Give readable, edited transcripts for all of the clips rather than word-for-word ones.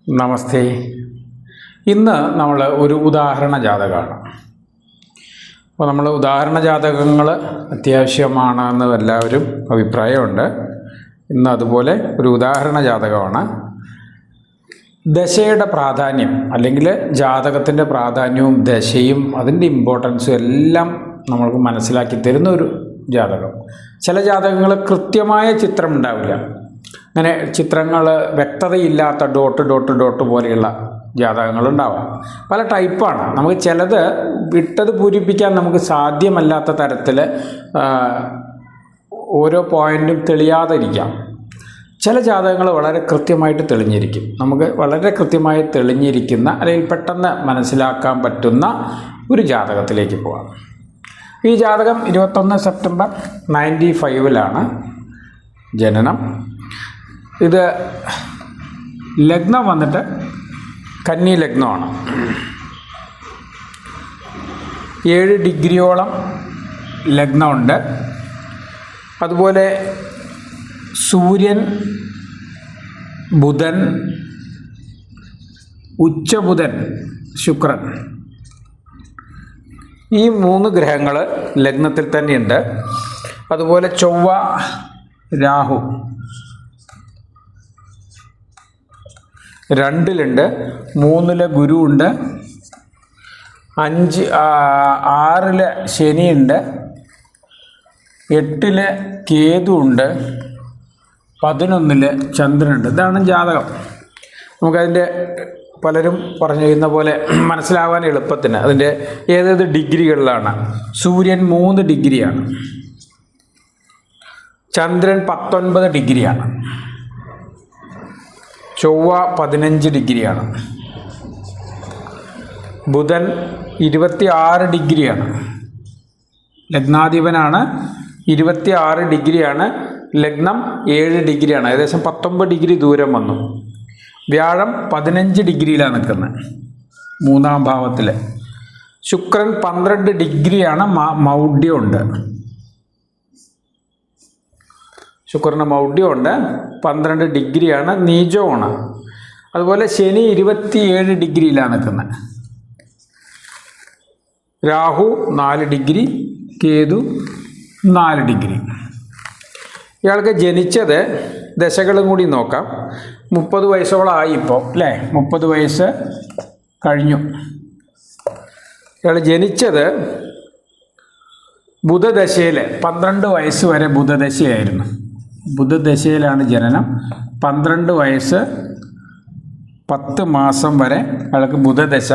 നമസ്തേ. ഇന്ന് നമ്മൾ ഒരു ഉദാഹരണ ജാതകമാണ്. അപ്പോൾ നമ്മൾ ഉദാഹരണ ജാതകങ്ങൾ അത്യാവശ്യമാണെന്ന് എല്ലാവരും അഭിപ്രായമുണ്ട്. ഇന്ന് അതുപോലെ ഒരു ഉദാഹരണ ജാതകമാണ്. ദശയുടെ പ്രാധാന്യം അല്ലെങ്കിൽ ജാതകത്തിൻ്റെ പ്രാധാന്യവും ദശയും അതിൻ്റെ ഇമ്പോർട്ടൻസും എല്ലാം നമ്മൾക്ക് മനസ്സിലാക്കി തരുന്ന ഒരു ജാതകം. ചില ജാതകങ്ങൾ കൃത്യമായ ചിത്രം ഉണ്ടാവില്ല. അങ്ങനെ ചിത്രങ്ങൾ വ്യക്തതയില്ലാത്ത ഡോട്ട് പോലെയുള്ള ജാതകങ്ങളുണ്ടാവാം. പല ടൈപ്പാണ്. നമുക്ക് ചിലത് വിട്ടത് പൂരിപ്പിക്കാൻ നമുക്ക് സാധ്യമല്ലാത്ത തരത്തിൽ ഓരോ പോയിൻറ്റും തെളിയാതെ ഇരിക്കാം. ചില ജാതകങ്ങൾ വളരെ കൃത്യമായിട്ട് തെളിഞ്ഞിരിക്കും. നമുക്ക് വളരെ കൃത്യമായി തെളിഞ്ഞിരിക്കുന്ന അല്ലെങ്കിൽ പെട്ടെന്ന് മനസ്സിലാക്കാൻ പറ്റുന്ന ഒരു ജാതകത്തിലേക്ക് പോകാം. ഈ ജാതകം 21 സെപ്റ്റംബർ 1995 ജനനം. ഇത് ലഗ്നം വന്നിട്ട് കന്നി ലഗ്നമാണ്. 7 ഡിഗ്രിയോളം ലഗ്നമുണ്ട്. അതുപോലെ സൂര്യൻ, ബുധൻ, ഉച്ചബുധൻ, ശുക്രൻ, ഈ 3 ഗ്രഹങ്ങൾ ലഗ്നത്തിൽ തന്നെയുണ്ട്. അതുപോലെ ചൊവ്വ, രാഹു 2-ലുണ്ട്. 3-ല് ഗുരു ഉണ്ട്. 6-ല് ശനിയുണ്ട്. 8-ല് കേതു ഉണ്ട്. 11-ല് ചന്ദ്രനുണ്ട്. ഇതാണ് ജാതകം. നമുക്കതിൻ്റെ പലരും പറഞ്ഞു ചെയ്യുന്ന പോലെ മനസ്സിലാവാൻ എളുപ്പത്തിന് അതിൻ്റെ ഏതേത് ഡിഗ്രികളിലാണ്. സൂര്യൻ 3 ഡിഗ്രിയാണ്. ചന്ദ്രൻ 19 ഡിഗ്രിയാണ്. ചൊവ്വ 15 ഡിഗ്രിയാണ്. ബുധൻ 26 ഡിഗ്രിയാണ്. ലഗ്നാധിപനാണ്. 26 ഡിഗ്രിയാണ്. ലഗ്നം 7 ഡിഗ്രിയാണ്. ഏകദേശം 19 ഡിഗ്രി ദൂരം വന്നു. വ്യാഴം 15 ഡിഗ്രിയിലാണ് നിൽക്കുന്നത്, 3-ാം ഭാവത്തിൽ. ശുക്രൻ 12 ഡിഗ്രിയാണ്. മൗഢ്യമുണ്ട്. ശുക്രന് മൗഢ്യമുണ്ട്. 12 ഡിഗ്രിയാണ്. നീചവുമാണ്. അതുപോലെ ശനി 27 ഡിഗ്രിയിലാണ് നിൽക്കുന്നത്. രാഹു 4 ഡിഗ്രി. കേതു 4 ഡിഗ്രി. ഇയാൾക്ക് ജനിച്ചത് ദശകളും കൂടി നോക്കാം. 30 വയസ്സോളമായി ഇപ്പോൾ, അല്ലേ? 30 വയസ്സ് കഴിഞ്ഞു. ഇയാൾ ജനിച്ചത് ബുധദശയിൽ 12 വയസ്സ് വരെ ബുധദശയായിരുന്നു. ബുധദശയിലാണ് ജനനം. 12 വയസ്സ് 10 മാസം വരെ അയാൾക്ക് ബുധദശ.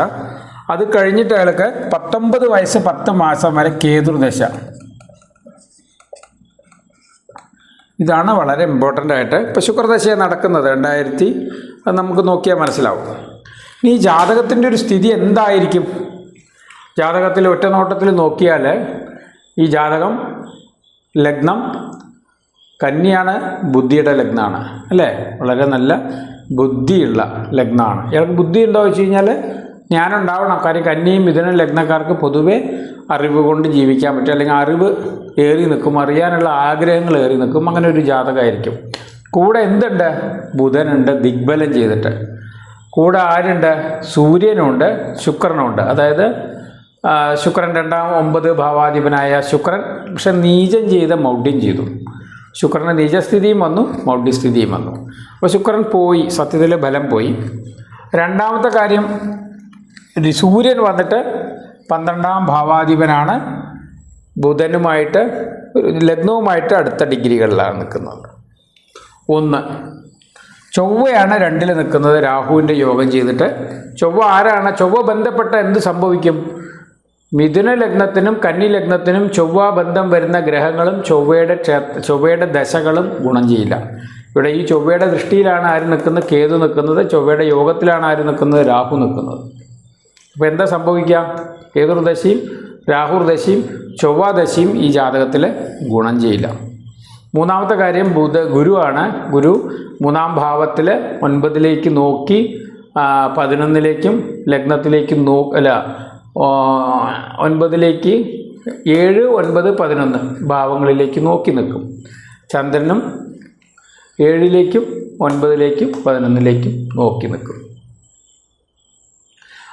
അത് കഴിഞ്ഞിട്ട് അയാൾക്ക് 19 വയസ്സ് 10 മാസം വരെ കേതുർദശ. ഇതാണ് വളരെ ഇമ്പോർട്ടൻ്റ് ആയിട്ട് ഇപ്പോൾ ശുക്രദശയാണ് നടക്കുന്നത്. 2000 അത് നമുക്ക് നോക്കിയാൽ മനസ്സിലാവും. ഈ ജാതകത്തിൻ്റെ ഒരു സ്ഥിതി എന്തായിരിക്കും? ജാതകത്തിൽ ഒറ്റ നോട്ടത്തിൽ നോക്കിയാൽ ഈ ജാതകം ലഗ്നം കന്നിയാണ്. ബുദ്ധിയുടെ ലഗ്നമാണ്, അല്ലേ? വളരെ നല്ല ബുദ്ധിയുള്ള ലഗ്നമാണ്. ഇയാൾക്ക് ബുദ്ധി ഉണ്ടോ വെച്ച് കഴിഞ്ഞാൽ ജ്ഞാനുണ്ടാവണം. കാര്യം കന്നിയും മിഥുനം ലഗ്നക്കാർക്ക് പൊതുവെ അറിവ് കൊണ്ട് ജീവിക്കാൻ പറ്റും, അല്ലെങ്കിൽ അറിവ് ഏറി നിൽക്കും, അറിയാനുള്ള ആഗ്രഹങ്ങൾ ഏറി നിൽക്കും. അങ്ങനെ ഒരു ജാതകമായിരിക്കും. കൂടെ എന്തുണ്ട്? ബുധനുണ്ട് ദിഗ്ബലം ചെയ്തിട്ട്. കൂടെ ആരുണ്ട്? സൂര്യനുണ്ട്, ശുക്രനുണ്ട്. അതായത് ശുക്രൻ 9 ഭാവാധിപനായ ശുക്രൻ പക്ഷെ നീചം ചെയ്ത് മൗഢ്യം ചെയ്തു. ശുക്രന് നീചസ്ഥിതിയും വന്നു, മൗഢ്യസ്ഥിതിയും വന്നു. അപ്പോൾ ശുക്രൻ പോയി, സത്യത്തിൽ ബലം പോയി. രണ്ടാമത്തെ കാര്യം, സൂര്യൻ വന്നിട്ട് 12-ാം ഭാവാധിപനാണ്. ബുധനുമായിട്ട് ലഗ്നവുമായിട്ട് അടുത്ത ഡിഗ്രികളിലാണ് നിൽക്കുന്നത്. 1 ചൊവ്വയാണ് 2-ൽ നിൽക്കുന്നത്, രാഹുവിൻ്റെ യോഗം ചെയ്തിട്ട്. ചൊവ്വ ആരാണ്? ചൊവ്വ ബന്ധപ്പെട്ട എന്ത് സംഭവിക്കും? മിഥുന ലഗ്നത്തിനും കന്നി ലഗ്നത്തിനും ചൊവ്വ ബന്ധം വരുന്ന ഗ്രഹങ്ങളും ചൊവ്വയുടെ ദശകളും ഗുണം ചെയ്യില്ല. ഇവിടെ ഈ ചൊവ്വയുടെ ദൃഷ്ടിയിലാണ് ആര് നിൽക്കുന്നത്? കേതു നിൽക്കുന്നത്. ചൊവ്വയുടെ യോഗത്തിലാണ് ആര് നിൽക്കുന്നത്? രാഹു നിൽക്കുന്നത്. അപ്പോൾ എന്താ സംഭവിക്കുക? കേതുർദശയും രാഹുർദശയും ചൊവ്വാദശയും ഈ ജാതകത്തിൽ ഗുണം ചെയ്യില്ല. മൂന്നാമത്തെ കാര്യം, ഗുരുവാണ്. ഗുരു 3-ാം ഭാവത്തിൽ 9-ലേക്ക് നോക്കി 11-ലേക്കും ലഗ്നത്തിലേക്കും 9-ലേക്ക് 7, 9, 11 ഭാവങ്ങളിലേക്ക് നോക്കി നിൽക്കും. ചന്ദ്രനും 7-ലേക്കും 9-ലേക്കും 11-ലേക്കും നോക്കി നിൽക്കും.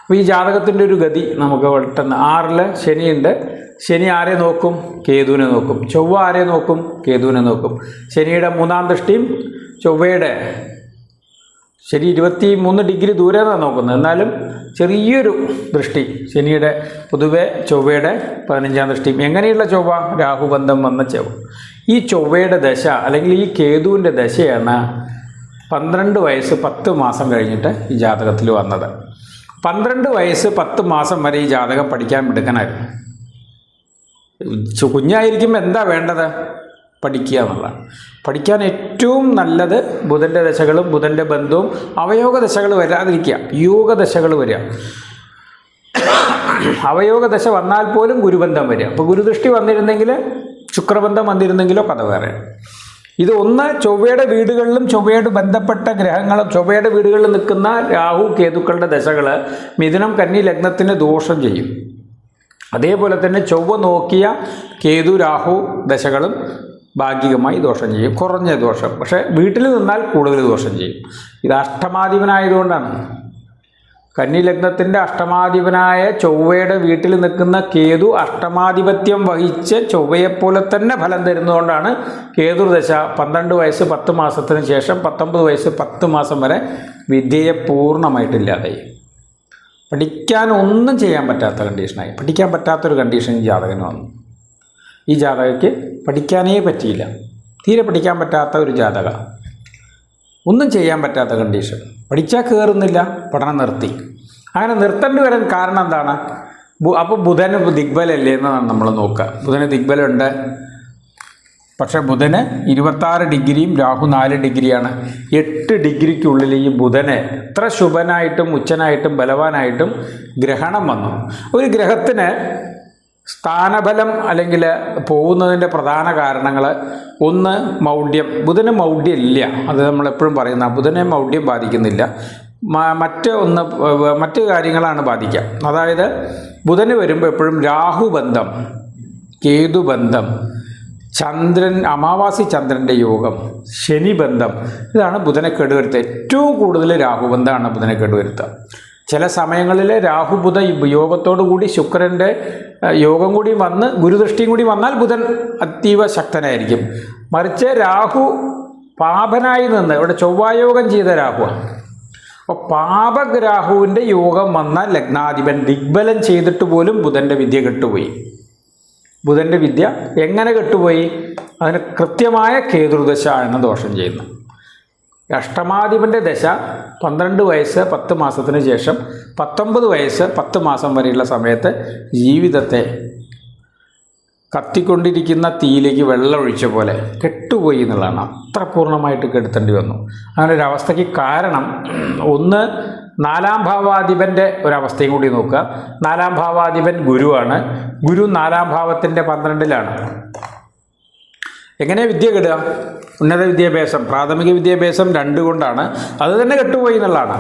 അപ്പോൾ ഈ ജാതകത്തിൻ്റെ ഒരു ഗതി നമുക്ക് പെട്ടെന്ന് 6 ശനിയുണ്ട്. ശനി ആരെ നോക്കും? കേതുവിനെ നോക്കും. ചൊവ്വ ആരെ നോക്കും? കേതുവിനെ നോക്കും. ശനിയുടെ 3-ാം ദൃഷ്ടിയും ചൊവ്വയുടെ, ശനി 23 ഡിഗ്രി ദൂരെ നിന്നാണ് നോക്കുന്നത്, എന്നാലും ചെറിയൊരു ദൃഷ്ടി ശനിയുടെ, പൊതുവെ ചൊവ്വയുടെ 15-ാം ദൃഷ്ടിയും. എങ്ങനെയുള്ള ചൊവ്വ? രാഹുബന്ധം വന്ന ചൊവ്വ. ഈ ചൊവ്വയുടെ ദശ അല്ലെങ്കിൽ ഈ കേതുവിൻ്റെ ദശയാണ് 12 വയസ്സ് 10 മാസം കഴിഞ്ഞിട്ട് ഈ ജാതകത്തിൽ വന്നത്. 12 വയസ്സ് 10 മാസം വരെ ഈ ജാതകം പഠിക്കാൻ മിടുക്കനായിരുന്നു. കുഞ്ഞായിരിക്കുമ്പോൾ എന്താ വേണ്ടത്? പഠിക്കുക എന്നുള്ളതാണ്. പഠിക്കാൻ ഏറ്റവും നല്ലത് ബുധൻ്റെ ദശകളും ബുധൻ്റെ ബന്ധവും അവയോഗ ദശകൾ വരാതിരിക്കുക, യോഗദശകൾ വരിക. അവയോഗ ദശ വന്നാൽ പോലും ഗുരുബന്ധം വരിക. അപ്പോൾ ഗുരുദൃഷ്ടി വന്നിരുന്നെങ്കിൽ, ശുക്രബന്ധം വന്നിരുന്നെങ്കിലോ കഥ വേറെ. ഇത് ഒന്ന് ചൊവ്വയുടെ വീടുകളിലും ചൊവ്വയോട് ബന്ധപ്പെട്ട ഗ്രഹങ്ങളും ചൊവ്വയുടെ വീടുകളിൽ നിൽക്കുന്ന രാഹു കേതുക്കളുടെ ദശകൾ മിഥുനം കന്നി ലഗ്നത്തിന് ദോഷം ചെയ്യും. അതേപോലെ തന്നെ ചൊവ്വ നോക്കിയ കേതു രാഹു ദശകളും ഭാഗികമായി ദോഷം ചെയ്യും, കുറഞ്ഞ ദോഷം. പക്ഷേ വീട്ടിൽ നിന്നാൽ കൂടുതൽ ദോഷം ചെയ്യും. ഇത് അഷ്ടമാധിപനായതുകൊണ്ടാണ്. കന്നി ലഗ്നത്തിൻ്റെ അഷ്ടമാധിപനായ ചൊവ്വയുടെ വീട്ടിൽ നിൽക്കുന്ന കേതു അഷ്ടമാധിപത്യം വഹിച്ച് ചൊവ്വയെപ്പോലെ തന്നെ ഫലം തരുന്നതുകൊണ്ടാണ് കേതുർദശ 12 വയസ്സ് 10 മാസത്തിന് ശേഷം 19 വയസ്സ് 10 മാസം വരെ വിദ്യയെ പൂർണ്ണമായിട്ടില്ലാതായി. പഠിക്കാൻ ഒന്നും ചെയ്യാൻ പറ്റാത്ത കണ്ടീഷനായി. പഠിക്കാൻ പറ്റാത്തൊരു കണ്ടീഷൻ ഈ ജാതകന് വന്നു. ഈ ജാതകയ്ക്ക് പഠിക്കാനേ പറ്റിയില്ല. തീരെ പഠിക്കാൻ പറ്റാത്ത ഒരു ജാതക, ഒന്നും ചെയ്യാൻ പറ്റാത്ത കണ്ടീഷൻ. പഠിച്ചാൽ കയറുന്നില്ല, പഠനം നിർത്തി. അങ്ങനെ നിർത്തേണ്ടി വരാൻ കാരണം എന്താണ്? അപ്പോൾ ബുധന് ദിഗ്ബലല്ലേ എന്നാണ് നമ്മൾ നോക്കുക. ബുധന് ദിഗ്ബലമുണ്ട്, പക്ഷേ ബുധന് 26 ഡിഗ്രിയും രാഹു 4 ഡിഗ്രിയാണ്. 8 ഡിഗ്രിക്കുള്ളിൽ ഈ ബുധനെ എത്ര ശുഭനായിട്ടും ഉച്ചനായിട്ടും ബലവാനായിട്ടും ഗ്രഹണം വന്നു. ഒരു ഗ്രഹത്തിന് സ്ഥാനബലം അല്ലെങ്കിൽ പോകുന്നതിൻ്റെ പ്രധാന കാരണങ്ങൾ, ഒന്ന് മൗഢ്യം. ബുധന് മൗഢ്യം ഇല്ല, അത് നമ്മളെപ്പോഴും പറയുന്ന, ബുധനെ മൗഢ്യം ബാധിക്കുന്നില്ല. മറ്റ് കാര്യങ്ങളാണ് ബാധിക്കുക. അതായത് ബുധന് വരുമ്പോൾ എപ്പോഴും രാഹുബന്ധം, കേതുബന്ധം, ചന്ദ്രൻ, അമാവാസി ചന്ദ്രൻ്റെ യോഗം, ശനിബന്ധം, ഇതാണ് ബുധനെ കേടുവരുത്തുക. ഏറ്റവും കൂടുതൽ രാഹുബന്ധമാണ് ബുധനെ കേടുവരുത്തുക. ചില സമയങ്ങളിൽ രാഹുബുധ യോഗത്തോടു കൂടി ശുക്രൻ്റെ യോഗം കൂടി വന്ന് ഗുരുദൃഷ്ടിയും കൂടി വന്നാൽ ബുധൻ അതീവ ശക്തനായിരിക്കും. മറിച്ച് രാഹു പാപനായി നിന്ന്, ഇവിടെ ചൊവ്വായോഗം ചെയ്ത രാഹുവാണ്. അപ്പോൾ പാപഗ്രാഹുവിൻ്റെ യോഗം വന്ന ലഗ്നാധിപൻ ദിഗ്ബലം ചെയ്തിട്ട് പോലും ബുധൻ്റെ വിദ്യ കെട്ടുപോയി. ബുധൻ്റെ വിദ്യ എങ്ങനെ കെട്ടുപോയി? അതിന് കൃത്യമായ കേതുർദശ എന്ന ദോഷം ചെയ്യുന്നു. അഷ്ടമാധിപൻ്റെ ദശ 12 വയസ്സ് 10 മാസത്തിന് ശേഷം 19 വയസ്സ് 10 മാസം വരെയുള്ള സമയത്ത് ജീവിതത്തെ കത്തിക്കൊണ്ടിരിക്കുന്ന തീയിലേക്ക് വെള്ളം ഒഴിച്ച പോലെ കെട്ടുപോയി എന്നുള്ളതാണ്. അത്ര പൂർണ്ണമായിട്ട് കെടുത്തേണ്ടി വന്നു. അങ്ങനെ ഒരു അവസ്ഥയ്ക്ക് കാരണം, ഒന്ന് 4-ാം ഭാവാധിപൻ്റെ ഒരവസ്ഥയും കൂടി നോക്കുക. 4-ാം ഭാവാധിപൻ ഗുരുവാണ്. ഗുരു 4-ാം ഭാവത്തിൻ്റെ 12-ലാണ്. എങ്ങനെ വിദ്യ കെടുക? ഉന്നത വിദ്യാഭ്യാസം, പ്രാഥമിക വിദ്യാഭ്യാസം 2 കൊണ്ടാണ്. അത് തന്നെ കെട്ടുപോയി എന്നുള്ളതാണ്.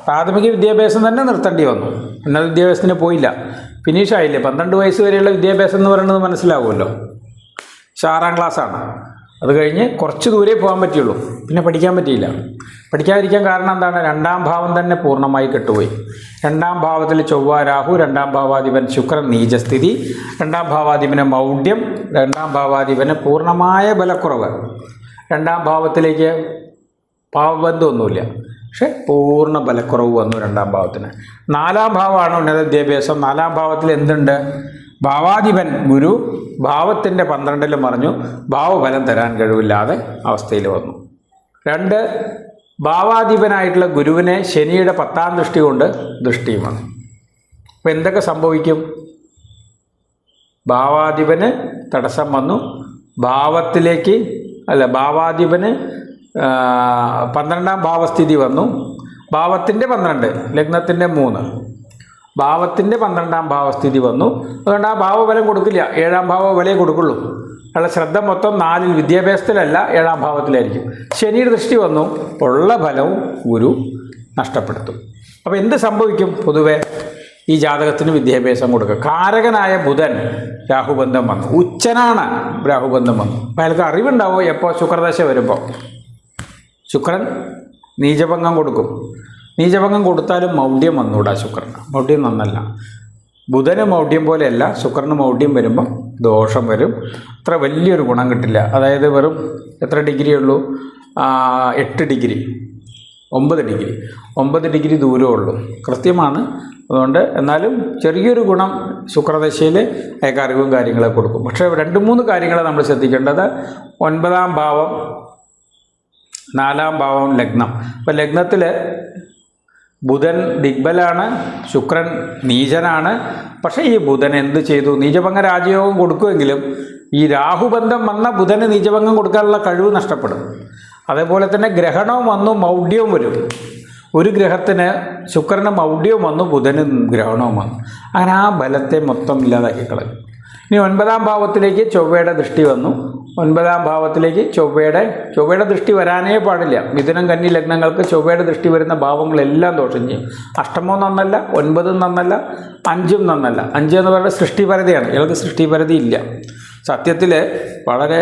പ്രാഥമിക വിദ്യാഭ്യാസം തന്നെ നിർത്തേണ്ടി വന്നു. ഉന്നത വിദ്യാഭ്യാസത്തിന് പോയില്ല, ഫിനിഷായില്ലേ. 12 വയസ്സ് വരെയുള്ള വിദ്യാഭ്യാസം എന്ന് പറയുന്നത് മനസ്സിലാവുമല്ലോ. 6-ാം ക്ലാസ്സാണ്. അത് കഴിഞ്ഞ് കുറച്ച് ദൂരേ പോകാൻ പറ്റുള്ളൂ, പിന്നെ പഠിക്കാൻ പറ്റിയില്ല. പഠിക്കാതിരിക്കാൻ കാരണം എന്താണ്? 2-ാം ഭാവം തന്നെ പൂർണ്ണമായി കെട്ടുപോയി. 2-ാം ഭാവത്തിൽ ചൊവ്വ രാഹു, 2-ാം ഭാവാധിപൻ ശുക്രൻ നീചസ്ഥിതി, 2-ാം ഭാവാധിപന് മൗഢ്യം, 2-ാം ഭാവാധിപന് പൂർണ്ണമായ ബലക്കുറവ്. 2-ാം ഭാവത്തിലേക്ക് പാവബന്ധമൊന്നുമില്ല, പക്ഷെ പൂർണ്ണ ബലക്കുറവ് വന്നു 2-ാം ഭാവത്തിന്. 4-ാം ഭാവമാണ് ഉന്നത വിദ്യാഭ്യാസം. 4-ാം ഭാവത്തിൽ എന്തുണ്ട്? ഭാവാധിപൻ ഗുരു ഭാവത്തിൻ്റെ 12-ൽ മറിഞ്ഞു, ഭാവബലം തരാൻ കഴിവില്ലാതെ അവസ്ഥയിൽ വന്നു. 2, ഭാവാധിപനായിട്ടുള്ള ഗുരുവിനെ ശനിയുടെ 10-ാം ദൃഷ്ടി കൊണ്ട് ദൃഷ്ടിയും വന്നു. അപ്പോൾ എന്തൊക്കെ സംഭവിക്കും? ഭാവാധിപന് തടസ്സം വന്നു, ഭാവാധിപന് 12-ാം ഭാവസ്ഥിതി വന്നു. ഭാവത്തിൻ്റെ 12, ലഗ്നത്തിൻ്റെ 3, ഭാവത്തിൻ്റെ 12-ാം ഭാവസ്ഥിതി വന്നു. അതുകൊണ്ട് ആ ഭാവബലം കൊടുക്കില്ല, 7-ാം ഭാവബലേ കൊടുക്കുള്ളൂ. അയാളുടെ ശ്രദ്ധ മൊത്തം 4-ൽ, വിദ്യാഭ്യാസത്തിലല്ല 7-ാം ഭാവത്തിലായിരിക്കും. ശനിയുടെ ദൃഷ്ടി വന്നു, ഉള്ള ഫലവും ഗുരു നഷ്ടപ്പെടുത്തും. അപ്പോൾ എന്ത് സംഭവിക്കും? പൊതുവെ ഈ ജാതകത്തിന് വിദ്യാഭ്യാസം കൊടുക്കുക. കാരകനായ ബുധൻ രാഹുബന്ധം വന്നു, ഉച്ചനാണ് രാഹുബന്ധം വന്നു. അപ്പോൾ അയാൾക്ക് അറിവുണ്ടാവും എപ്പോൾ? ശുക്രദശ വരുമ്പോൾ. ശുക്രൻ നീചഭംഗം കൊടുക്കും. നീചഭംഗം കൊടുത്താലും മൗഢ്യം വന്നുകൂടാ ശുക്രന്. മൗഢ്യം നന്നല്ല. ബുധന് മൗഢ്യം പോലെയല്ല, ശുക്രന് മൗഢ്യം വരുമ്പം ദോഷം വരും. അത്ര വലിയൊരു ഗുണം കിട്ടില്ല. അതായത് വെറും എത്ര ഡിഗ്രി ഉള്ളൂ? 8 ഡിഗ്രി, 9 ഡിഗ്രി ദൂരമേ ഉള്ളൂ. കൃത്യമാണ്. അതുകൊണ്ട് എന്നാലും ചെറിയൊരു ഗുണം ശുക്രദശയിൽ അയാൾക്ക് അറിവും കാര്യങ്ങളൊക്കെ കൊടുക്കും. പക്ഷേ 2-3 കാര്യങ്ങൾ നമ്മൾ ശ്രദ്ധിക്കേണ്ടത്. 9ാം ഭാവം, 4ാം ഭാവം, ലഗ്നം. അപ്പോൾ ലഗ്നത്തിൽ ബുധൻ ദിഗ്ബലാണ്, ശുക്രൻ നീചനാണ്. പക്ഷേ ഈ ബുധൻ എന്ത് ചെയ്തു? നീചഭംഗ രാജയോഗം കൊടുക്കുമെങ്കിലും ഈ രാഹുബന്ധം വന്ന ബുധന് നീചഭംഗം കൊടുക്കാനുള്ള കഴിവ് നഷ്ടപ്പെടും. അതേപോലെ തന്നെ ഗ്രഹണവും വന്നു, മൗഢ്യവും വരും. ഒരു ഗ്രഹത്തിന് ശുക്രന് മൗഢ്യവും വന്നു, ബുധന് ഗ്രഹണവും വന്നു. അങ്ങനെ ആ ബലത്തെ മൊത്തം ഇല്ലാതാക്കി കളയും. ഇനി 9ാം ഭാവത്തിലേക്ക് ചൊവ്വയുടെ ദൃഷ്ടി വന്നു. 9ാം ഭാവത്തിലേക്ക് ചൊവ്വയുടെ ദൃഷ്ടി വരാനേ പാടില്ല. മിഥുനം, കന്നി ലഗ്നങ്ങൾക്ക് ചൊവ്വയുടെ ദൃഷ്ടി വരുന്ന ഭാവങ്ങളെല്ലാം ദോഷം ചെയ്യും. അഷ്ടമവും നന്നല്ല, 9ഉം നന്നല്ല, 5ഉം നന്നല്ല. 5 എന്ന് പറയുന്നത് സൃഷ്ടിപരതയാണ്. ഇയാൾക്ക് സൃഷ്ടിപരത ഇല്ല. സത്യത്തിൽ വളരെ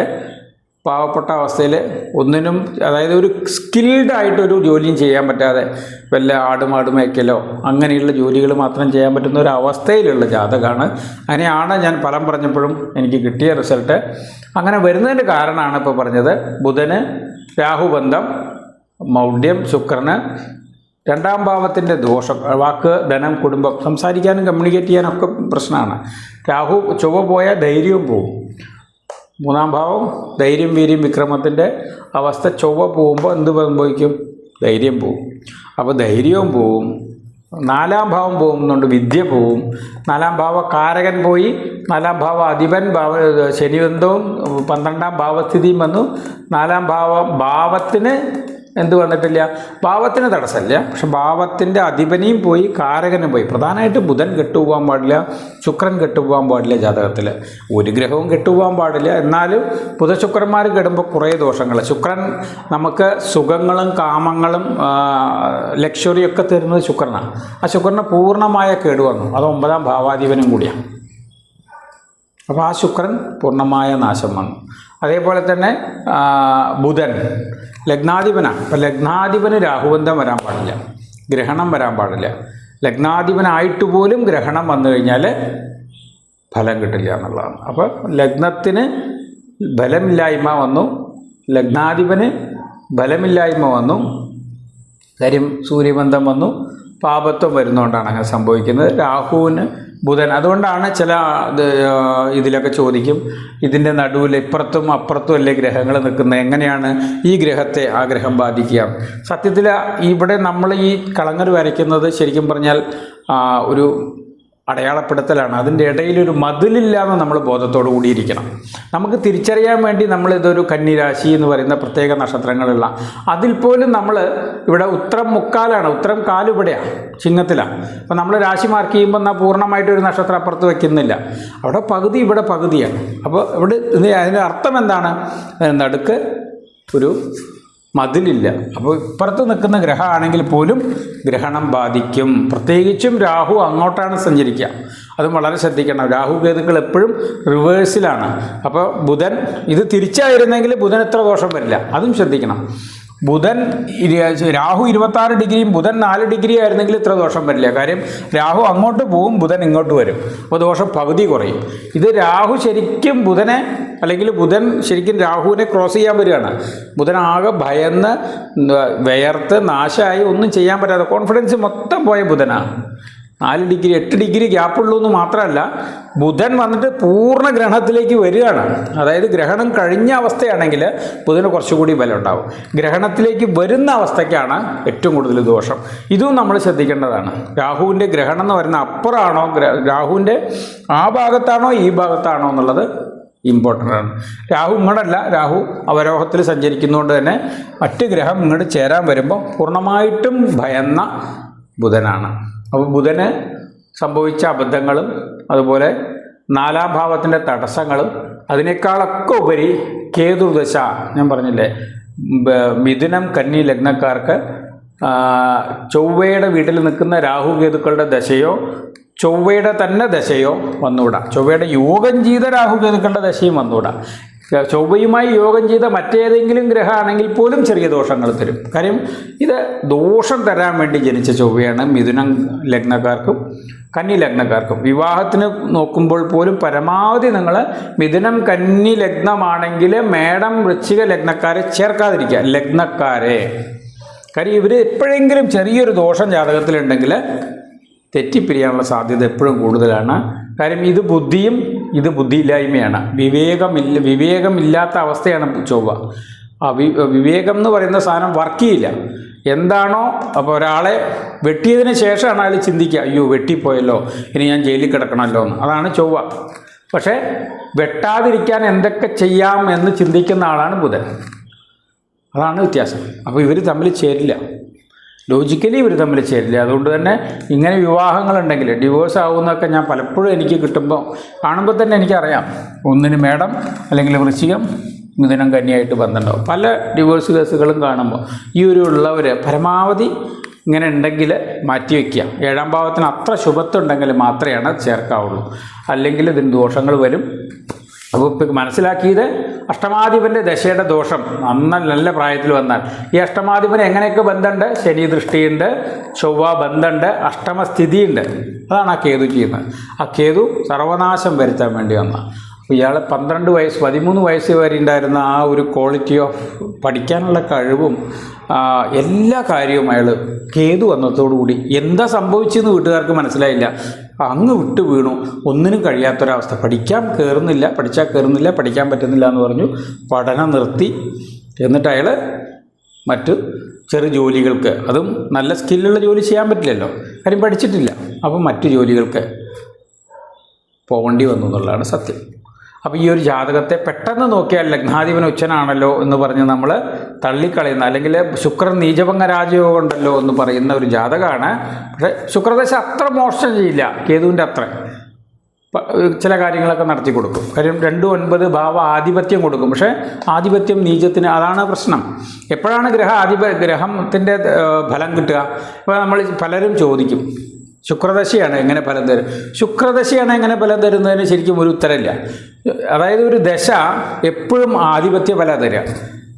പാവപ്പെട്ട അവസ്ഥയിൽ ഒന്നിനും, അതായത് ഒരു സ്കിൽഡ് ആയിട്ടൊരു ജോലിയും ചെയ്യാൻ പറ്റാതെ വല്ല ആടുമാട് മേയ്ക്കലോ അങ്ങനെയുള്ള ജോലികൾ മാത്രം ചെയ്യാൻ പറ്റുന്ന ഒരു അവസ്ഥയിലുള്ള ജാതകമാണ്. അങ്ങനെയാണ് ഞാൻ ഫലം പറഞ്ഞപ്പോഴും എനിക്ക് കിട്ടിയ റിസൾട്ട്. അങ്ങനെ വരുന്നതിൻ്റെ കാരണമാണ് ഇപ്പോൾ പറഞ്ഞത്. ബുധന് രാഹുബന്ധം, മൗഢ്യം, ശുക്രന് 2ാം ഭാവത്തിൻ്റെ ദോഷം, വാക്ക്, ധനം, കുടുംബം, സംസാരിക്കാനും കമ്മ്യൂണിക്കേറ്റ് ചെയ്യാനൊക്കെ പ്രശ്നമാണ്. ചൊവ്വ പോയാൽ ധൈര്യവും പോവും. 3ാം ഭാവം ധൈര്യം, വീര്യം, വിക്രമത്തിൻ്റെ അവസ്ഥ. ചൊവ്വ പോകുമ്പോൾ എന്ത് സംഭവിക്കും? ധൈര്യം പോവും. അപ്പോൾ ധൈര്യവും പോവും. 4ാം ഭാവം പോകുന്നുണ്ട്, വിദ്യ പോവും. 4ാം ഭാവ കാരകൻ പോയി. 4ാം ഭാവ അധിപൻ ശനിബന്ധവും 12ാം ഭാവസ്ഥിതിയും വന്നു. 4ാം ഭാവത്തിന് എന്ത് വന്നിട്ടില്ല? ഭാവത്തിന് തടസ്സമില്ല. പക്ഷെ ഭാവത്തിൻ്റെ അധിപനിയും പോയി, കാരകനും പോയി. പ്രധാനമായിട്ട് ബുധൻ കെട്ടുപോകാൻ പാടില്ല, ശുക്രൻ കെട്ടുപോകാൻ പാടില്ല. ജാതകത്തിൽ ഒരു ഗ്രഹവും കെട്ടുപോകാൻ പാടില്ല. എന്നാലും ബുധശുക്രന്മാർ കെടുമ്പോൾ കുറേ ദോഷങ്ങൾ. ശുക്രൻ നമുക്ക് സുഖങ്ങളും കാമങ്ങളും ലക്ഷറിയൊക്കെ തരുന്നത് ശുക്രനാണ്. ആ ശുക്രന് പൂർണ്ണമായ കേട് വന്നു. അത് 9ാം ഭാവാധിപനും കൂടിയാണ്. അപ്പോൾ ആ ശുക്രൻ പൂർണ്ണമായ നാശം വന്നു. അതേപോലെ തന്നെ ബുധൻ ലഗ്നാധിപനാണ്. അപ്പം ലഗ്നാധിപന് രാഹുബന്ധം വരാൻ പാടില്ല, ഗ്രഹണം വരാൻ പാടില്ല. ലഗ്നാധിപനായിട്ട് പോലും ഗ്രഹണം വന്നു കഴിഞ്ഞാൽ ഫലം കിട്ടില്ല എന്നുള്ളതാണ്. അപ്പോൾ ലഗ്നത്തിന് ബലമില്ലായ്മ വന്നു, ലഗ്നാധിപന് ബലമില്ലായ്മ വന്നു, കാര്യം സൂര്യബന്ധം വന്നു, പാപത്വം വരുന്നതുകൊണ്ടാണ് അങ്ങനെ സംഭവിക്കുന്നത്. രാഹുവിന് ബുധൻ, അതുകൊണ്ടാണ് ചില ഇതിലൊക്കെ ചോദിക്കും, ഇതിൻ്റെ നടുവിൽ ഇപ്പുറത്തും അപ്പുറത്തും അല്ലേ ഗ്രഹങ്ങൾ നിൽക്കുന്നത്, എങ്ങനെയാണ് ഈ ഗ്രഹത്തെ ആ ഗ്രഹം ബാധിക്കുക? സത്യത്തിൽ ഇവിടെ നമ്മൾ ഈ കളങ്ങൾ വരയ്ക്കുന്നത് ശരിക്കും പറഞ്ഞാൽ ഒരു അടയാളപ്പെടുത്തലാണ്. അതിൻ്റെ ഇടയിലൊരു മതിലില്ലാതെ നമ്മൾ ബോധത്തോടു കൂടിയിരിക്കണം. നമുക്ക് തിരിച്ചറിയാൻ വേണ്ടി നമ്മളിതൊരു കന്നിരാശി എന്ന് പറയുന്ന പ്രത്യേക നക്ഷത്രങ്ങളുള്ള, അതിൽ പോലും നമ്മൾ ഇവിടെ ഉത്തരം മുക്കാലാണ്, ഉത്തരം കാലിവിടെയാണ്, ചിങ്ങത്തിലാണ്. അപ്പോൾ നമ്മൾ രാശി മാർക്ക് ചെയ്യുമ്പോൾ എന്നാൽ പൂർണ്ണമായിട്ടൊരു നക്ഷത്രം അപ്പുറത്ത് വയ്ക്കുന്നില്ല, അവിടെ പകുതി ഇവിടെ പകുതിയാണ്. അപ്പോൾ ഇവിടെ അതിൻ്റെ അർത്ഥം എന്താണ്? നടുക്ക് ഒരു മതിലില്ല. അപ്പോൾ ഇപ്പുറത്ത് നിൽക്കുന്ന ഗ്രഹമാണെങ്കിൽ പോലും ഗ്രഹണം ബാധിക്കും. പ്രത്യേകിച്ചും രാഹു അങ്ങോട്ടാണ് സഞ്ചരിക്കുക, അതും വളരെ ശ്രദ്ധിക്കണം. രാഹു കേതുക്കൾ എപ്പോഴും റിവേഴ്സിലാണ്. അപ്പോൾ ബുധൻ ഇത് തിരിച്ചായിരുന്നെങ്കിൽ ബുധൻ എത്ര ദോഷം വരില്ല, അതും ശ്രദ്ധിക്കണം. രാഹു 26 ഡിഗ്രിയും ബുധൻ 4 ഡിഗ്രി ആയിരുന്നെങ്കിൽ ഇത്ര ദോഷം വരില്ല. കാര്യം രാഹു അങ്ങോട്ട് പോവും, ബുധൻ ഇങ്ങോട്ട് വരും. അപ്പോൾ ദോഷം പകുതി കുറയും. ഇത് രാഹു ശരിക്കും ബുധനെ, അല്ലെങ്കിൽ ബുധൻ ശരിക്കും രാഹുവിനെ ക്രോസ് ചെയ്യാൻ വരികയാണ്. ബുധൻ ആകെ ഭയന്ന് വിയർത്ത് നാശമായി, ഒന്നും ചെയ്യാൻ പറ്റാതെ കോൺഫിഡൻസ് മൊത്തം പോയ ബുധനാണ്. 4 ഡിഗ്രി 8 ഡിഗ്രി ഗ്യാപ്പുള്ളൂ എന്ന് മാത്രമല്ല, ബുധൻ വന്നിട്ട് പൂർണ്ണ ഗ്രഹണത്തിലേക്ക് വരികയാണ്. അതായത് ഗ്രഹണം കഴിഞ്ഞ അവസ്ഥയാണെങ്കിൽ ബുധന് കുറച്ചുകൂടി ബലം ഉണ്ടാവും. ഗ്രഹണത്തിലേക്ക് വരുന്ന അവസ്ഥയ്ക്കാണ് ഏറ്റവും കൂടുതൽ ദോഷം. ഇതും നമ്മൾ ശ്രദ്ധിക്കേണ്ടതാണ്. രാഹുവിൻ്റെ ഗ്രഹണം എന്ന് പറയുന്ന അപ്പുറമാണോ, രാഹുവിൻ്റെ ആ ഭാഗത്താണോ ഈ ഭാഗത്താണോ എന്നുള്ളത് ഇമ്പോർട്ടൻ്റ് ആണ്. രാഹു ഇങ്ങോട്ടല്ല, രാഹു അവരോഹത്തിൽ സഞ്ചരിക്കുന്നതുകൊണ്ട് തന്നെ മറ്റ് ഗ്രഹം ഇങ്ങോട്ട് ചേരാൻ വരുമ്പോൾ പൂർണ്ണമായിട്ടും ഭയന്ന ബുധനാണ്. അപ്പോൾ ബുധന് സംഭവിച്ച അബദ്ധങ്ങളും അതുപോലെ 4ാം ഭാവത്തിൻ്റെ തടസ്സങ്ങളും അതിനേക്കാളൊക്കെ ഉപരി കേതുദശ, ഞാൻ പറഞ്ഞില്ലേ, മിഥുനം കന്നി ലഗ്നക്കാർക്ക് ചൊവ്വയുടെ വീട്ടിൽ നിൽക്കുന്ന രാഹു കേതുക്കളുടെ ദശയോ ചൊവ്വയുടെ തന്നെ ദശയോ വന്നുകൂടാ. ചൊവ്വയുടെ യോഗം ചെയ്ത രാഹു കേതുക്കളുടെ ദശയും വന്നുകൂടാ. ചൊവ്വയുമായി യോഗം ചെയ്ത മറ്റേതെങ്കിലും ഗ്രഹമാണെങ്കിൽ പോലും ചെറിയ ദോഷങ്ങൾ തരും. കാര്യം ഇത് ദോഷം തരാൻ വേണ്ടി ജനിച്ച ചൊവ്വയാണ് മിഥുനം ലഗ്നക്കാർക്കും കന്നി ലഗ്നക്കാർക്കും. വിവാഹത്തിന് നോക്കുമ്പോൾ പോലും പരമാവധി നിങ്ങൾ മിഥുനം കന്നി ലഗ്നമാണെങ്കിൽ മേടം വൃശ്ചിക ലഗ്നക്കാരെ ചേർക്കാതിരിക്കുക. ലഗ്നക്കാരെ, കാര്യം ഇവർ എപ്പോഴെങ്കിലും ചെറിയൊരു ദോഷം ജാതകത്തിലുണ്ടെങ്കിൽ തെറ്റിപ്പിരിയാനുള്ള സാധ്യത എപ്പോഴും കൂടുതലാണ്. കാര്യം ഇത് ബുദ്ധിയും ഇത് ബുദ്ധിയില്ലായ്മയാണ്. വിവേകമില്ലാത്ത അവസ്ഥയാണ് ചൊവ്വ. വിവേകം എന്ന് പറയുന്ന സാധനം വർക്ക് ചെയ്യില്ല. എന്താണോ അപ്പോൾ ഒരാളെ വെട്ടിയതിന് ശേഷമാണ് അയാൾ ചിന്തിക്കുക, അയ്യോ വെട്ടിപ്പോയല്ലോ, ഇനി ഞാൻ ജയിലിൽ കിടക്കണമല്ലോ എന്ന്. അതാണ് ചൊവ്വ. പക്ഷേ വെട്ടാതിരിക്കാൻ എന്തൊക്കെ ചെയ്യാം എന്ന് ചിന്തിക്കുന്ന ആളാണ് ബുധൻ. അതാണ് വ്യത്യാസം. അപ്പോൾ ഇവർ തമ്മിൽ ചേരില്ല, ലോജിക്കലി ഇവർ തമ്മിൽ ചേരില്ല. അതുകൊണ്ട് തന്നെ ഇങ്ങനെ വിവാഹങ്ങളുണ്ടെങ്കിൽ ഡിവോഴ്സ് ആവുന്നതൊക്കെ ഞാൻ പലപ്പോഴും എനിക്ക് കിട്ടുമ്പോൾ കാണുമ്പോൾ തന്നെ എനിക്കറിയാം, ഒന്നിന് മേടം അല്ലെങ്കിൽ വൃശ്ചികം മിഥുനം കന്നിയായിട്ട് ബന്ധമുണ്ടാവും. പല ഡിവോഴ്സ് കേസുകളും കാണുമ്പോൾ ഈ ഒരു ഉള്ളവർ പരമാവധി ഇങ്ങനെ ഉണ്ടെങ്കിൽ മാറ്റിവെക്കുക. ഏഴാം ഭാവത്തിന് അത്ര ശുഭത്വമുണ്ടെങ്കിൽ മാത്രമേ ചേർക്കാവുള്ളൂ, അല്ലെങ്കിൽ ഇതിന് ദോഷങ്ങൾ വരും. അപ്പോൾ ഇപ്പം മനസ്സിലാക്കിയത് അഷ്ടമാധിപൻ്റെ ദശയുടെ ദോഷം നല്ല പ്രായത്തിൽ വന്നാൽ ഈ അഷ്ടമാധിപന് എങ്ങനെയൊക്കെ ബന്ധമുണ്ട്? ശനി ദൃഷ്ടിയുണ്ട്, ചൊവ്വ ബന്ധമുണ്ട്, അഷ്ടമസ്ഥിതിയുണ്ട്. അതാണ് ആ കേതു ചെയ്യുന്നത്. ആ കേതു സർവനാശം വരുത്താൻ വേണ്ടി വന്ന. അപ്പോൾ ഇയാൾ 13 വയസ്സ് വരെ ഉണ്ടായിരുന്ന ആ ഒരു ക്വാളിറ്റി ഓഫ് പഠിക്കാനുള്ള കഴിവും എല്ലാ കാര്യവും അയാൾ കേതു വന്നതോടുകൂടി എന്താ സംഭവിച്ചെന്ന് വീട്ടുകാർക്ക് മനസ്സിലായില്ല. അങ്ങ് വിട്ടു വീണു, ഒന്നിനും കഴിയാത്തൊരവസ്ഥ. പഠിക്കാൻ കയറുന്നില്ല, പഠിക്കാൻ പറ്റുന്നില്ല എന്ന് പറഞ്ഞു. പഠനം നിർത്തി. എന്നിട്ട് അയാൾ മറ്റ് ചെറു ജോലികൾക്ക്, അതും നല്ല സ്കില്ലുള്ള ജോലി ചെയ്യാൻ പറ്റില്ലല്ലോ, കാര്യം പഠിച്ചിട്ടില്ല. അപ്പം മറ്റു ജോലികൾക്ക് പോകേണ്ടി വന്നു എന്നുള്ളതാണ് സത്യം. അപ്പോൾ ഈ ഒരു ജാതകത്തെ പെട്ടെന്ന് നോക്കിയാൽ ലഗ്നാധിപൻ ഉച്ചനാണല്ലോ എന്ന് പറഞ്ഞ് നമ്മൾ തള്ളിക്കളയുന്ന, അല്ലെങ്കിൽ ശുക്രൻ നീചഭംഗ രാജയോഗം ഉണ്ടല്ലോ എന്ന് പറയുന്ന ഒരു ജാതകമാണ്. പക്ഷേ ശുക്രദശ അത്ര മോശം ചെയ്യില്ല, കേതുവിൻ്റെ അത്ര ചില കാര്യങ്ങളൊക്കെ നടത്തി കൊടുക്കും. കാര്യം 2-9 ഭാവ ആധിപത്യം കൊടുക്കും. പക്ഷേ ആധിപത്യം നീചത്തിന്, അതാണ് പ്രശ്നം. എപ്പോഴാണ് ഗ്രഹത്തിൻ്റെ ഫലം കിട്ടുക? ഇപ്പോൾ നമ്മൾ പലരും ചോദിക്കും, ശുക്രദശയാണ് എങ്ങനെ ഫലം തരും? ശുക്രദശയാണ് എങ്ങനെ ഫലം തരുന്നതിന് ശരിക്കും ഒരു ഉത്തരമില്ല. അതായത് ഒരു ദശ എപ്പോഴും ആധിപത്യ ഫലം തരിക,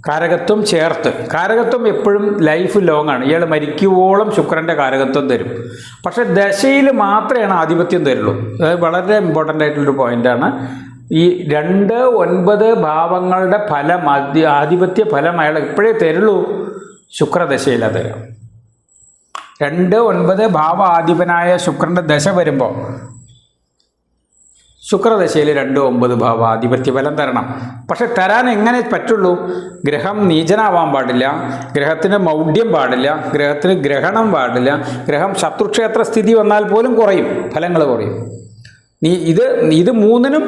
കാരകത്വം ചേർത്ത്. കാരകത്വം എപ്പോഴും ലൈഫ് ലോങ് ആണ്. ഇയാൾ മരിക്കുവോളം ശുക്രൻ്റെ കാരകത്വം തരും. പക്ഷേ ദശയിൽ മാത്രമേ ആധിപത്യം തരുള്ളൂ. അത് വളരെ ഇമ്പോർട്ടൻ്റ് ആയിട്ടുള്ളൊരു പോയിൻ്റാണ്. ഈ 2-9 ഭാവങ്ങളുടെ ഫലം, ആധിപത്യ ഫലം അയാൾ എപ്പോഴേ തരുള്ളൂ? ശുക്രദശയിലാണ് തരാം. 2-9 ഭാവാധിപനായ ശുക്രൻ്റെ ദശ വരുമ്പോൾ ശുക്രദശയിൽ 2-9 ഭാവാധിപത്യ ഫലം തരണം. പക്ഷെ തരാൻ എങ്ങനെ പറ്റുള്ളൂ? ഗ്രഹം നീചനാവാൻ പാടില്ല, ഗ്രഹത്തിന് മൗഢ്യം പാടില്ല, ഗ്രഹത്തിന് ഗ്രഹണം പാടില്ല. ഗ്രഹം ശത്രുക്ഷേത്ര സ്ഥിതി വന്നാൽ പോലും കുറയും, ഫലങ്ങൾ കുറയും. ഇത് മൂന്നിനും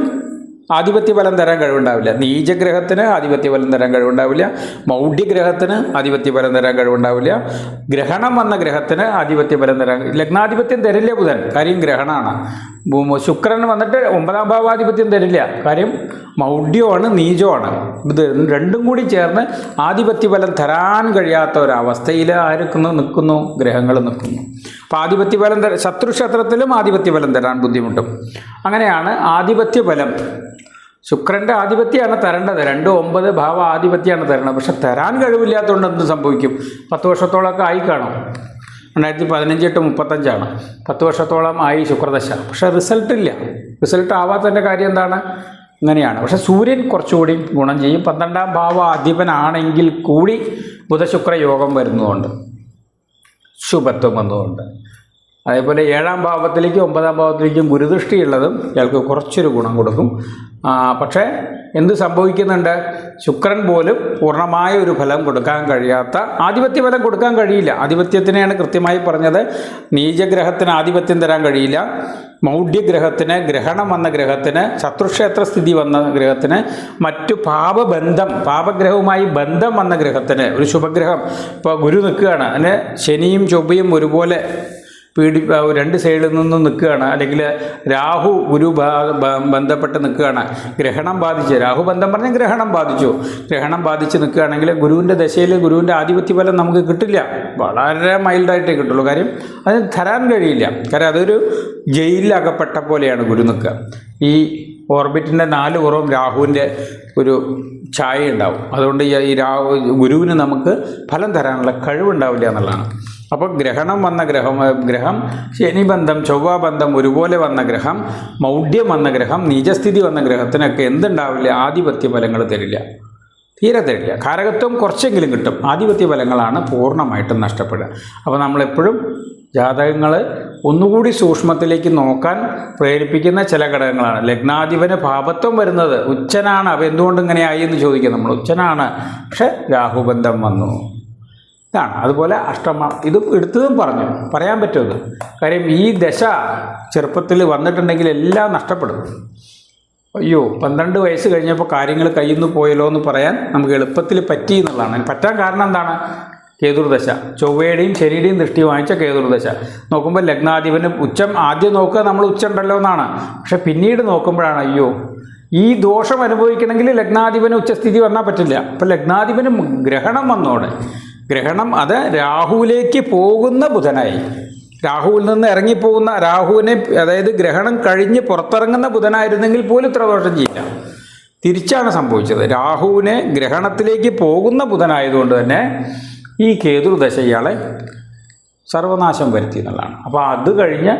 ആധിപത്യഫലം തരാൻ കഴിവുണ്ടാവില്ല. നീചഗ്രഹത്തിന് ആധിപത്യഫലം തരാൻ കഴിവുണ്ടാവില്ല, മൗഢ്യഗ്രഹത്തിന് ആധിപത്യഫലം തരാൻ കഴിവുണ്ടാവില്ല, ഗ്രഹണം വന്ന ഗ്രഹത്തിന് ആധിപത്യഫലം തരാൻ, ലഗ്നാധിപത്യം തരില്ല ബുധൻ, കാര്യം ഗ്രഹണമാണ്. ശുക്രൻ വന്നിട്ട് 9ാം ഭാവാധിപത്യം തരില്ല, കാര്യം മൗഢ്യമാണ്, നീചമാണ്. ഇത് രണ്ടും കൂടി ചേർന്ന് ആധിപത്യഫലം തരാൻ കഴിയാത്ത ഒരവസ്ഥയിൽ നിൽക്കുന്നു, ഗ്രഹങ്ങൾ നിൽക്കുന്നു. അപ്പോൾ ആധിപത്യഫലം ശത്രുക്ഷേത്രത്തിലും ആധിപത്യഫലം തരാൻ ബുദ്ധിമുട്ടും. അങ്ങനെയാണ് ആധിപത്യഫലം. ശുക്രൻ്റെ ആധിപത്യമാണ് തരേണ്ടത്, 2-9 ഭാവ ആധിപത്യമാണ് തരേണ്ടത്. പക്ഷെ തരാൻ കഴിവില്ലാത്തതുകൊണ്ട് എന്ത് സംഭവിക്കും? 10 വർഷത്തോളമൊക്കെ ആയി കാണും. 2015-35 10 വർഷത്തോളം ആയി ശുക്രദശ. പക്ഷേ റിസൾട്ട് ആവാത്തതിൻ്റെ കാര്യം എന്താണ്? ഇങ്ങനെയാണ്. പക്ഷേ സൂര്യൻ കുറച്ചുകൂടി ഗുണം ചെയ്യും. 12ാം ഭാവ അധിപനാണെങ്കിൽ കൂടി ബുധശുക്ര യോഗം വരുന്നതുകൊണ്ട്, ശുഭത്വം വന്നതുകൊണ്ട്. അതേപോലെ 7ാം ഭാവത്തിലേക്കും 9ാം ഭാവത്തിലേക്കും ഗുരുദൃഷ്ടിയുള്ളതും ഇയാൾക്ക് കുറച്ചൊരു ഗുണം കൊടുക്കും. പക്ഷേ എന്ത് സംഭവിക്കുന്നുണ്ട്? ശുക്രൻ പോലും പൂർണ്ണമായ ഒരു ഫലം കൊടുക്കാൻ കഴിയാത്ത, ആധിപത്യ ഫലം കൊടുക്കാൻ കഴിയില്ല. ആധിപത്യത്തിനെയാണ് കൃത്യമായി പറഞ്ഞത്. നീചഗ്രഹത്തിന് ആധിപത്യം തരാൻ കഴിയില്ല, മൗഢ്യഗ്രഹത്തിന്, ഗ്രഹണം വന്ന ഗ്രഹത്തിന്, ശത്രുക്ഷേത്ര സ്ഥിതി വന്ന ഗ്രഹത്തിന്, മറ്റു പാപഗ്രഹവുമായി ബന്ധം വന്ന ഗ്രഹത്തിന്, ഒരു ശുഭഗ്രഹം ഇപ്പോൾ ഗുരു നിൽക്കുകയാണ്, അതിന് ശനിയും ചൊവ്വയും ഒരുപോലെ രണ്ട് സൈഡിൽ നിന്നും നിൽക്കുകയാണ്, അല്ലെങ്കിൽ രാഹു ഗുരു ബന്ധപ്പെട്ട് നിൽക്കുകയാണ്, ഗ്രഹണം ബാധിച്ച്, രാഹു ബന്ധം പറഞ്ഞ് ഗ്രഹണം ബാധിച്ച് നിൽക്കുകയാണെങ്കിൽ ഗുരുവിൻ്റെ ദശയിൽ ഗുരുവിൻ്റെ ആധിപത്യഫലം നമുക്ക് കിട്ടില്ല, വളരെ മൈൽഡായിട്ടേ കിട്ടുള്ളൂ. കാര്യം അതിന് തരാൻ കഴിയില്ല. കാര്യം അതൊരു ജയിലിലകപ്പെട്ട പോലെയാണ് ഗുരു നിൽക്കുക. ഈ ഓർബിറ്റിൻ്റെ 4 പുറവും രാഹുവിൻ്റെ ഒരു ഛായ ഉണ്ടാവും. അതുകൊണ്ട് ഈ ഗുരുവിന് നമുക്ക് ഫലം തരാനുള്ള കഴിവുണ്ടാവില്ല എന്നുള്ളതാണ്. അപ്പോൾ ഗ്രഹണം വന്ന ഗ്രഹം ശനിബന്ധം ചൊവ്വാബന്ധം ഒരുപോലെ വന്ന ഗ്രഹം, മൗഢ്യം വന്ന ഗ്രഹം, നീചസ്ഥിതി വന്ന ഗ്രഹത്തിനൊക്കെ എന്തുണ്ടാവില്ല? ആധിപത്യ ഫലങ്ങൾ തരില്ല, തീരെ തരില്ല. കാരകത്വം കുറച്ചെങ്കിലും കിട്ടും, ആധിപത്യ ഫലങ്ങളാണ് പൂർണ്ണമായിട്ടും നഷ്ടപ്പെടുക. അപ്പോൾ നമ്മളെപ്പോഴും ജാതകങ്ങൾ ഒന്നുകൂടി സൂക്ഷ്മത്തിലേക്ക് നോക്കാൻ പ്രേരിപ്പിക്കുന്ന ചില ഘടകങ്ങളാണ്. ലഗ്നാധിപന് പാപത്വം വരുന്നത് ഉച്ചനാണ്. അപ്പോൾ എന്തുകൊണ്ട് ഇങ്ങനെയായി എന്ന് ചോദിക്കുക നമ്മൾ. ഉച്ചനാണ്, പക്ഷെ രാഹുബന്ധം വന്നു, ഇതാണ്. അതുപോലെ ഇത് എടുത്തതും പറയാൻ പറ്റുമത്. കാര്യം ഈ ദശ ചെറുപ്പത്തിൽ വന്നിട്ടുണ്ടെങ്കിൽ എല്ലാം നഷ്ടപ്പെടും. അയ്യോ 12 വയസ്സ് കഴിഞ്ഞപ്പോൾ കാര്യങ്ങൾ കയ്യിൽ നിന്ന് പോയല്ലോ എന്ന് പറയാൻ നമുക്ക് എളുപ്പത്തിൽ പറ്റി എന്നുള്ളതാണ്. പറ്റാൻ കാരണം എന്താണ്? കേതുർദശ, ചൊവ്വയുടെയും ശനിയുടെയും ദൃഷ്ടി വാങ്ങിച്ച കേതുർദശ നോക്കുമ്പോൾ ലഗ്നാധിപന് ഉച്ചം. ആദ്യം നോക്കുക നമ്മൾ ഉച്ചമുണ്ടല്ലോ എന്നാണ്, പക്ഷെ പിന്നീട് നോക്കുമ്പോഴാണ് അയ്യോ ഈ ദോഷം അനുഭവിക്കണമെങ്കിൽ ലഗ്നാധിപന് ഉച്ചസ്ഥിതി വന്നാൽ പറ്റില്ല. അപ്പം ലഗ്നാധിപന് ഗ്രഹണം വന്നോടെ, ഗ്രഹണം അത് രാഹുവിലേക്ക് പോകുന്ന ബുധനായി. രാഹുവിൽ നിന്ന് ഇറങ്ങിപ്പോകുന്ന രാഹുവിനെ, അതായത് ഗ്രഹണം കഴിഞ്ഞ് പുറത്തിറങ്ങുന്ന ബുധനായിരുന്നെങ്കിൽ പോലും ഇത്ര ദോഷം ചെയ്യില്ല. തിരിച്ചാണ് സംഭവിച്ചത്. രാഹുവിനെ ഗ്രഹണത്തിലേക്ക് പോകുന്ന ബുധനായതുകൊണ്ട് തന്നെ ഈ കേതുർദശ ഇയാളെ സർവനാശം വരുത്തി എന്നുള്ളതാണ്. അപ്പോൾ അത് കഴിഞ്ഞ്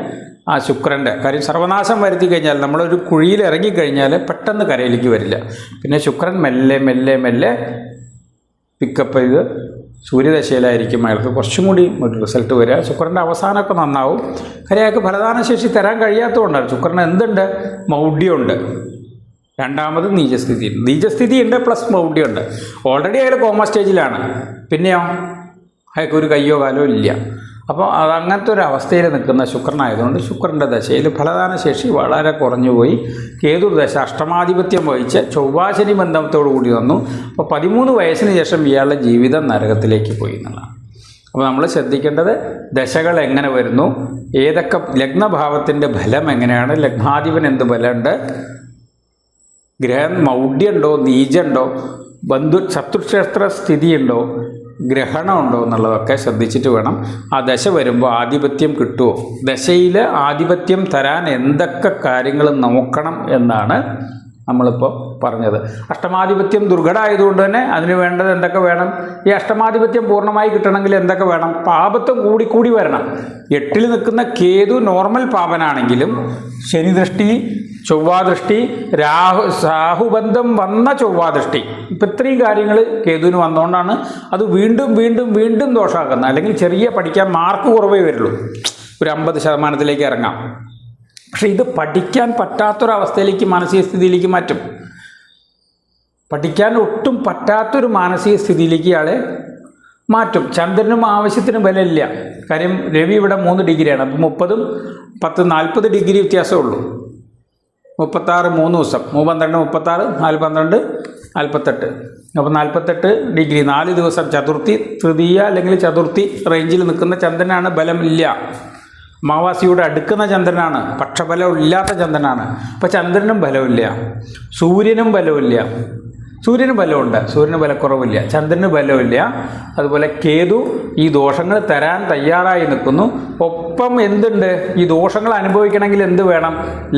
ആ ശുക്രൻ്റെ കാര്യം സർവനാശം വരുത്തി കഴിഞ്ഞാൽ നമ്മളൊരു കുഴിയിൽ ഇറങ്ങിക്കഴിഞ്ഞാൽ പെട്ടെന്ന് കരയിലേക്ക് വരില്ല. പിന്നെ ശുക്രൻ മെല്ലെ മെല്ലെ മെല്ലെ പിക്കപ്പ് ചെയ്ത് സൂര്യദശയിലായിരിക്കും അയാൾക്ക് കുറച്ചും കൂടി ഒരു റിസൾട്ട് വരിക. ശുക്രൻ്റെ അവസാനമൊക്കെ നന്നാവും. കാര്യം അയാൾക്ക് ഫലദാനശേഷി തരാൻ കഴിയാത്തതുകൊണ്ടാണ്. ശുക്രന് എന്തുണ്ട്? മൗഢ്യമുണ്ട്. രണ്ടാമത് നീചസ്ഥിതിയുണ്ട് പ്ലസ് മൗഢ്യമുണ്ട്. ഓൾറെഡി അയാൾ കോമ സ്റ്റേജിലാണ്. പിന്നെയോ അയാൾക്ക് ഒരു കയ്യോ കാലോ ഇല്ല. അപ്പോൾ അങ്ങനത്തെ ഒരു അവസ്ഥയിൽ നിൽക്കുന്ന ശുക്രനായതുകൊണ്ട് ശുക്രൻ്റെ ദശയിൽ ഫലദാനശേഷി വളരെ കുറഞ്ഞുപോയി. കേതുർദശ അഷ്ടമാധിപത്യം വഹിച്ച് ചൊവ്വാശനി ബന്ധത്തോടു കൂടി വന്നു. അപ്പോൾ 13 വയസ്സിന് ശേഷം ഇയാളുടെ ജീവിതം നരകത്തിലേക്ക് പോയി എന്നുള്ളതാണ്. അപ്പോൾ നമ്മൾ ശ്രദ്ധിക്കേണ്ടത് ദശകൾ എങ്ങനെ വരുന്നു, ഏതൊക്കെ ലഗ്നഭാവത്തിൻ്റെ ഫലം എങ്ങനെയാണ്, ലഗ്നാധിപൻ എന്ത് ഫലമുണ്ട്, ഗ്രഹം മൗഢ്യമുണ്ടോ നീചുണ്ടോ, ശത്രുക്ഷേത്ര സ്ഥിതിയുണ്ടോ, ഗ്രഹണമുണ്ടോ എന്നുള്ളതൊക്കെ ശ്രദ്ധിച്ചിട്ട് വേണം. ആ ദശ വരുമ്പോൾ ആധിപത്യം കിട്ടുമോ, ദശയിൽ ആധിപത്യം തരാൻ എന്തൊക്കെ കാര്യങ്ങൾ നോക്കണം എന്നാണ് നമ്മളിപ്പോൾ പറഞ്ഞത്. അഷ്ടമാധിപത്യം ദുർഘടമായതുകൊണ്ട് തന്നെ അതിന് വേണ്ടത് എന്തൊക്കെ വേണം? ഈ അഷ്ടമാധിപത്യം പൂർണ്ണമായി കിട്ടണമെങ്കിൽ എന്തൊക്കെ വേണം? പാപത്വം കൂടിക്കൂടി വരണം. 8ൽ നിൽക്കുന്ന കേതു നോർമൽ പാപനാണെങ്കിലും ശനിദൃഷ്ടി, ചൊവ്വാദൃഷ്ടി, രാഹുബന്ധം വന്ന ചൊവ്വാദൃഷ്ടി, ഇപ്പം ഇത്രയും കാര്യങ്ങൾ കേതുവിന് വന്നുകൊണ്ടാണ് അത് വീണ്ടും വീണ്ടും വീണ്ടും ദോഷമാക്കുന്നത്. അല്ലെങ്കിൽ ചെറിയ പഠിക്കാൻ മാർക്ക് കുറവേ വരുള്ളൂ, ഒരു 50% ഇറങ്ങാം. പക്ഷെ ഇത് പഠിക്കാൻ പറ്റാത്തൊരവസ്ഥയിലേക്ക് മാനസിക സ്ഥിതിയിലേക്ക് മാറ്റും. പഠിക്കാൻ ഒട്ടും പറ്റാത്തൊരു മാനസിക സ്ഥിതിയിലേക്ക് ഇയാളെ മാറ്റും. ചന്ദ്രനും ആവശ്യത്തിന് ബലമില്ല. കാര്യം രവി ഇവിടെ 3 ഡിഗ്രിയാണ്. അപ്പം 30, 10, 40 ഡിഗ്രി വ്യത്യാസമേ ഉള്ളൂ. 36 3 ദിവസം, 12, 36, 4, 12, 48. അപ്പോൾ 48 ഡിഗ്രി 4 ദിവസം ചതുർത്ഥി, തൃതീയ അല്ലെങ്കിൽ ചതുർത്ഥി റേഞ്ചിൽ നിൽക്കുന്ന ചന്ദ്രനാണ്. ബലമില്ല. അമാവാസിയോട് അടുക്കുന്ന ചന്ദ്രനാണ്. പക്ഷബലം ഇല്ലാത്ത ചന്ദ്രനാണ്. അപ്പോൾ ചന്ദ്രനും ബലമില്ല, സൂര്യനും ബലമില്ല. സൂര്യന് ബലമുണ്ട്, സൂര്യന് ബലക്കുറവില്ല. ചന്ദ്രന് ബലമില്ല. അതുപോലെ കേതു ഈ ദോഷങ്ങൾ തരാൻ തയ്യാറായി നിൽക്കുന്നു. ഒപ്പം എന്തുണ്ട്? ഈ ദോഷങ്ങൾ അനുഭവിക്കണമെങ്കിൽ എന്ത് വേണം?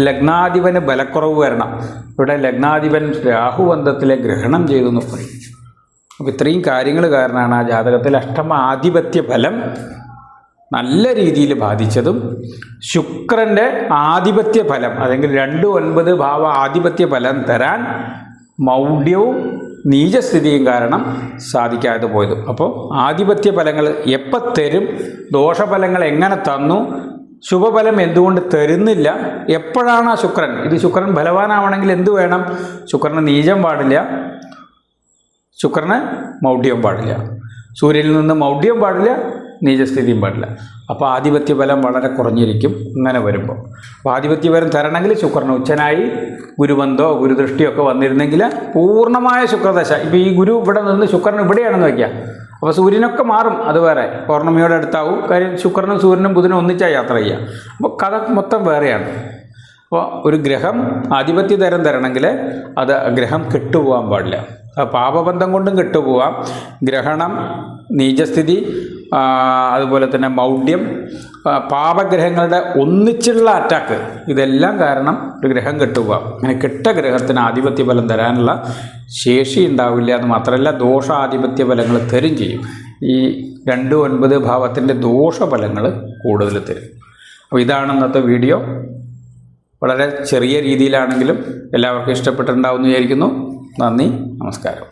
ലഗ്നാധിപന് ബലക്കുറവ് വരണം. ഇവിടെ ലഗ്നാധിപൻ രാഹുബന്ധത്തിലെ ഗ്രഹണം ചെയ്തു എന്ന് പറയും. അപ്പോൾ ഇത്രയും കാര്യങ്ങൾ കാരണമാണ് ആ ജാതകത്തിൽ അഷ്ടമാധിപത്യ ഫലം നല്ല രീതിയിൽ ബാധിച്ചതും ശുക്രൻ്റെ ആധിപത്യ ഫലം അല്ലെങ്കിൽ 2-9 ഭാവ ആധിപത്യ ഫലം തരാൻ മൗഢ്യവും നീചസ്ഥിതിയും കാരണം സാധിക്കാതെ പോയതും. അപ്പോൾ ആധിപത്യ ഫലങ്ങൾ എപ്പോൾ തരും, ദോഷഫലങ്ങൾ എങ്ങനെ തന്നു, ശുഭഫലം എന്തുകൊണ്ട് തരുന്നില്ല, എപ്പോഴാണ് ആ ശുക്രൻ ശുക്രൻ ബലവാനാവണമെങ്കിൽ എന്ത് വേണം? ശുക്രന് നീചം പാടില്ല, ശുക്രന് മൗഢ്യം പാടില്ല, സൂര്യനിൽ നിന്ന് മൗഢ്യം പാടില്ല, നീചസ്ഥിതിയും പാടില്ല. അപ്പോൾ ആധിപത്യ ബലം വളരെ കുറഞ്ഞിരിക്കും ഇങ്ങനെ വരുമ്പോൾ. അപ്പോൾ ആധിപത്യ ബലം തരണമെങ്കിൽ ശുക്രൻ ഉച്ചനായി ഗുരുബന്ധോ ഗുരുദൃഷ്ടിയോ ഒക്കെ വന്നിരുന്നെങ്കിൽ പൂർണ്ണമായ ശുക്രദശ. ഇപ്പോൾ ഈ ഗുരു ഇവിടെ നിന്ന് ശുക്രൻ ഇവിടെയാണെന്ന് വയ്ക്കുക. അപ്പോൾ സൂര്യനൊക്കെ മാറും, അത് വേറെ പൗർണമിയോടെ അടുത്താവും. കാര്യം ശുക്രനും സൂര്യനും ബുധനും ഒന്നിച്ചാണ് യാത്ര ചെയ്യുക. അപ്പോൾ കഥ മൊത്തം വേറെയാണ്. അപ്പോൾ ഒരു ഗ്രഹം ആധിപത്യ തരം തരണമെങ്കിൽ അത് ഗ്രഹം കെട്ടുപോകാൻ പാടില്ല. പാപബന്ധം കൊണ്ടും കെട്ടുപോകാം. ഗ്രഹണം, നീചസ്ഥിതി, അതുപോലെ തന്നെ മൗഢ്യം, പാപഗ്രഹങ്ങളുടെ ഒന്നിച്ചുള്ള അറ്റാക്ക്, ഇതെല്ലാം കാരണം ഒരു ഗ്രഹം കെട്ടുക. അങ്ങനെ കെട്ട ഗ്രഹത്തിന് ആധിപത്യ ഫലം തരാനുള്ള ശേഷി ഉണ്ടാവില്ല എന്ന് മാത്രമല്ല ദോഷാധിപത്യ ഫലങ്ങൾ തരും ചെയ്യും. ഈ 2, 9 ഭാവത്തിൻ്റെ ദോഷഫലങ്ങൾ കൂടുതൽ തരും. അപ്പോൾ ഇതാണ് ഇന്നത്തെ വീഡിയോ. വളരെ ചെറിയ രീതിയിലാണെങ്കിലും എല്ലാവർക്കും ഇഷ്ടപ്പെട്ടിട്ടുണ്ടാവുമെന്ന് വിചാരിക്കുന്നു. നന്ദി, നമസ്കാരം.